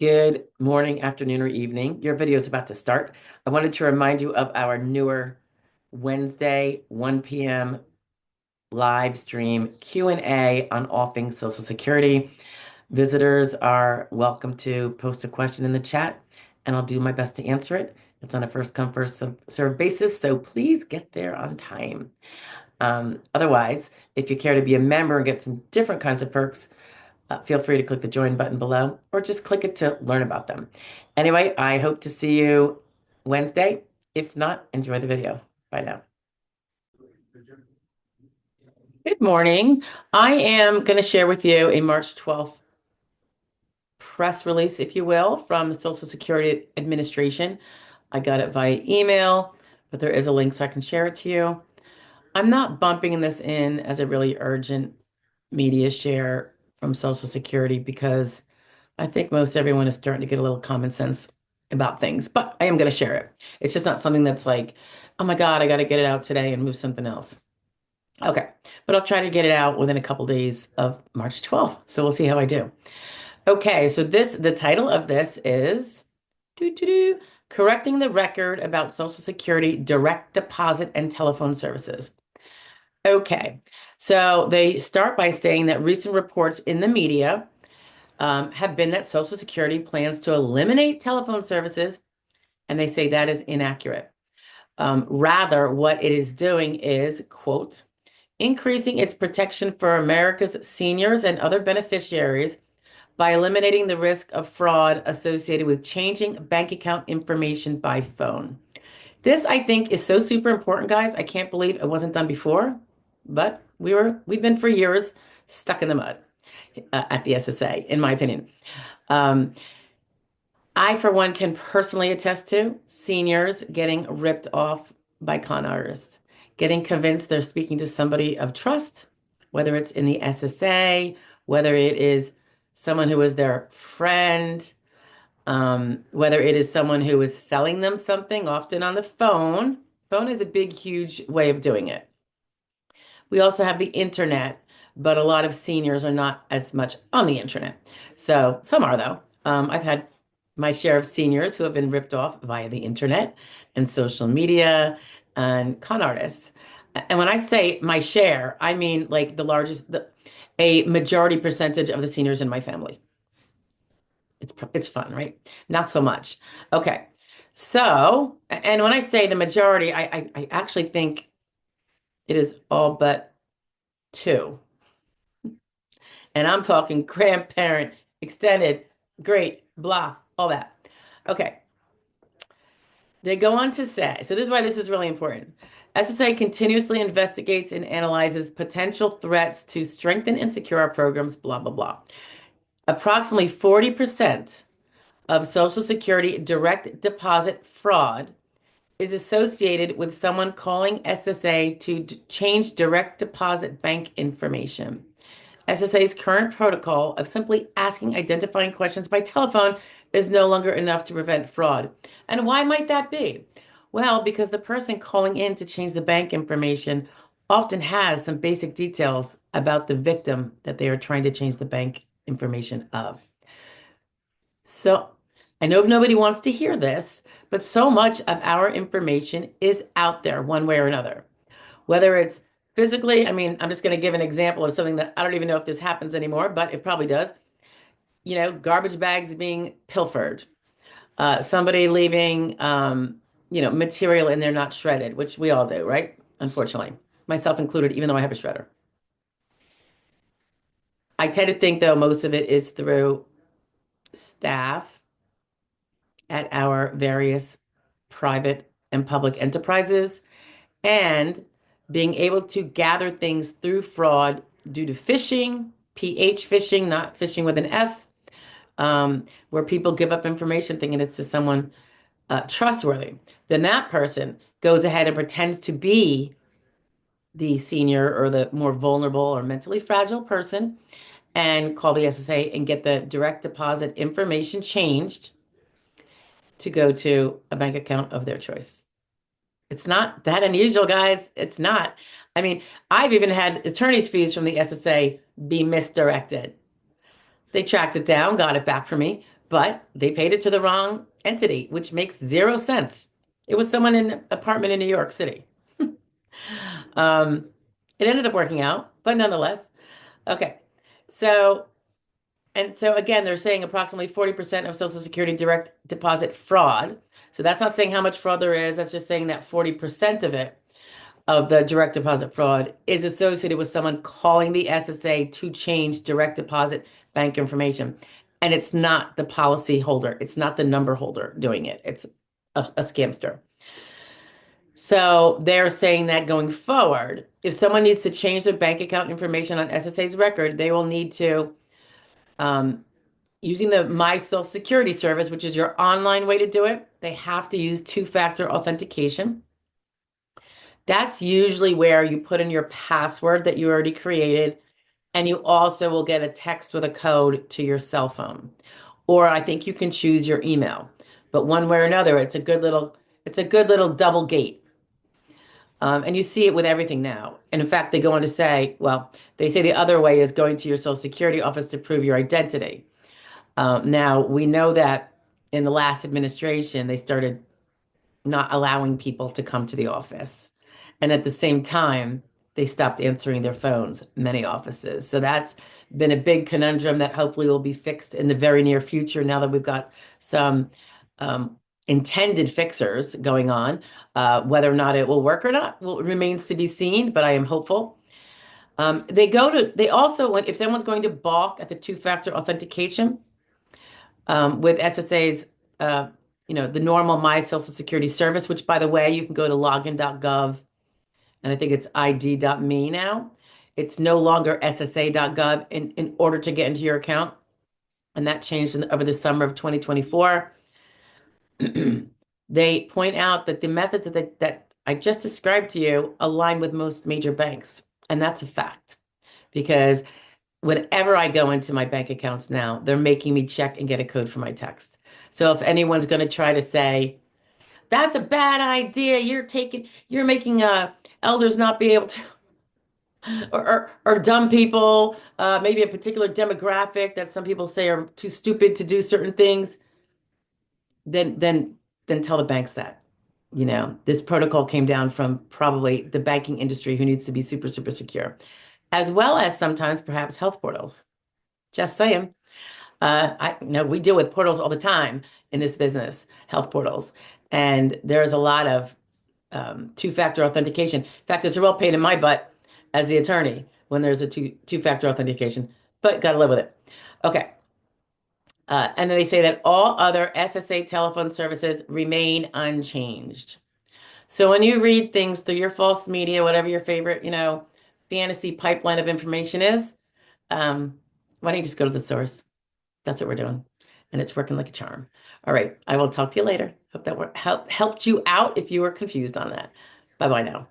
Good morning, afternoon, or evening. Your video is about to start. I wanted to remind you of our newer Wednesday, 1 p.m. live stream Q&A on all things Social Security. Visitors are welcome to post a question in the chat, and I'll do my best to answer it. It's on a first come, first serve basis, so please get there on time. Otherwise, if you care to be a member and get some different kinds of perks, feel free to click the join button below or just click it to learn about them. Anyway, I hope to see you Wednesday. If not, enjoy the video. Bye now. Good morning. I am going to share with you a March 12th press release, if you will, from the Social Security Administration. I got it via email, but there is a link so I can share it to you. I'm not bumping this in as a really urgent media share from Social Security because I think most everyone is starting to get a little common sense about things, but I am going to share it. It's just not something that's like, oh my God, I got to get it out today and move something else. Okay, but I'll try to get it out within a couple days of March 12th. So we'll see how I do. Okay, so the title of this is Correcting the Record About Social Security Direct Deposit and Telephone Services. Okay, so they start by saying that recent reports in the media have been that Social Security plans to eliminate telephone services, and they say that is inaccurate. Rather, what it is doing is, quote, increasing its protection for America's seniors and other beneficiaries by eliminating the risk of fraud associated with changing bank account information by phone. This, I think, is so super important, guys. I can't believe it wasn't done before, but we've been for years stuck in the mud at the SSA, in my opinion. Um, I, for one, can personally attest to seniors getting ripped off by con artists, getting convinced they're speaking to somebody of trust, whether it's in the SSA, whether it is someone who is their friend, whether it is someone who is selling them something, often on the phone. Phone is a big, huge way of doing it. We also have the internet, but a lot of seniors are not as much on the internet. So some are, though. I've had my share of seniors who have been ripped off via the internet and social media and con artists. And when I say my share, I mean like a majority percentage of the seniors in my family. It's fun, right? Not so much. Okay. So, and when I say the majority, I actually think it is all but two. And I'm talking grandparent, extended, great, blah, all that. Okay. They go on to say, so this is why this is really important. SSA continuously investigates and analyzes potential threats to strengthen and secure our programs, blah, blah, blah. Approximately 40% of Social Security direct deposit fraud is associated with someone calling SSA to change direct deposit bank information. SSA's current protocol of simply asking identifying questions by telephone is no longer enough to prevent fraud. And why might that be? Well, because the person calling in to change the bank information often has some basic details about the victim that they are trying to change the bank information of. So I know nobody wants to hear this, but so much of our information is out there one way or another. Whether it's physically, I mean, I'm just going to give an example of something that I don't even know if this happens anymore, but it probably does. You know, garbage bags being pilfered, somebody leaving, material in there not shredded, which we all do, right? Unfortunately, myself included, even though I have a shredder. I tend to think, though, most of it is through staff at our various private and public enterprises and being able to gather things through fraud due to phishing, PH phishing, not phishing with an F, where people give up information thinking it's to someone trustworthy. Then that person goes ahead and pretends to be the senior or the more vulnerable or mentally fragile person and call the SSA and get the direct deposit information changed to go to a bank account of their choice. It's not that unusual, guys. It's not. I mean, I've even had attorney's fees from the SSA be misdirected. They tracked it down, got it back for me, but they paid it to the wrong entity, which makes zero sense. It was someone in an apartment in New York City. Um, it ended up working out, but nonetheless. Okay. So, and so again, they're saying approximately 40% of Social Security direct deposit fraud. So that's not saying how much fraud there is. That's just saying that 40% of it, of the direct deposit fraud, is associated with someone calling the SSA to change direct deposit bank information. And it's not the policy holder, it's not the number holder doing it. It's a scamster. So they're saying that going forward, if someone needs to change their bank account information on SSA's record, they will need to, um, using the My Social Security service, which is your online way to do it, they have to use two-factor authentication. That's usually where you put in your password that you already created, and you also will get a text with a code to your cell phone. Or I think you can choose your email. But one way or another, it's a good little double gate. And you see it with everything now. And in fact, they go on to say, well, they say the other way is going to your Social Security office to prove your identity. Now, we know that in the last administration, they started not allowing people to come to the office. And at the same time, they stopped answering their phones, many offices. So that's been a big conundrum that hopefully will be fixed in the very near future now that we've got some intended fixers going on. Whether or not it will work or not will remains to be seen, but I am hopeful. They also, if someone's going to balk at the two-factor authentication, with SSA's, the normal My Social Security service, which by the way, you can go to login.gov and I think it's id.me now. It's no longer ssa.gov in order to get into your account. And that changed over the summer of 2024. They point out that the methods that I just described to you align with most major banks. And that's a fact because whenever I go into my bank accounts now, they're making me check and get a code for my text. So if anyone's going to try to say, that's a bad idea, you're making elders not be able to, or dumb people, maybe a particular demographic that some people say are too stupid to do certain things, then tell the banks that. This protocol came down from probably the banking industry who needs to be super, super secure, as well as sometimes perhaps health portals. Just saying. I know we deal with portals all the time in this business, health portals, and there's a lot of two-factor authentication. In fact, it's a real pain in my butt as the attorney when there's a two-factor authentication, but gotta live with it. Okay. And then they say that all other SSA telephone services remain unchanged. So when you read things through your false media, whatever your favorite, fantasy pipeline of information is, why don't you just go to the source? That's what we're doing. And it's working like a charm. All right. I will talk to you later. Hope that helped you out if you were confused on that. Bye-bye now.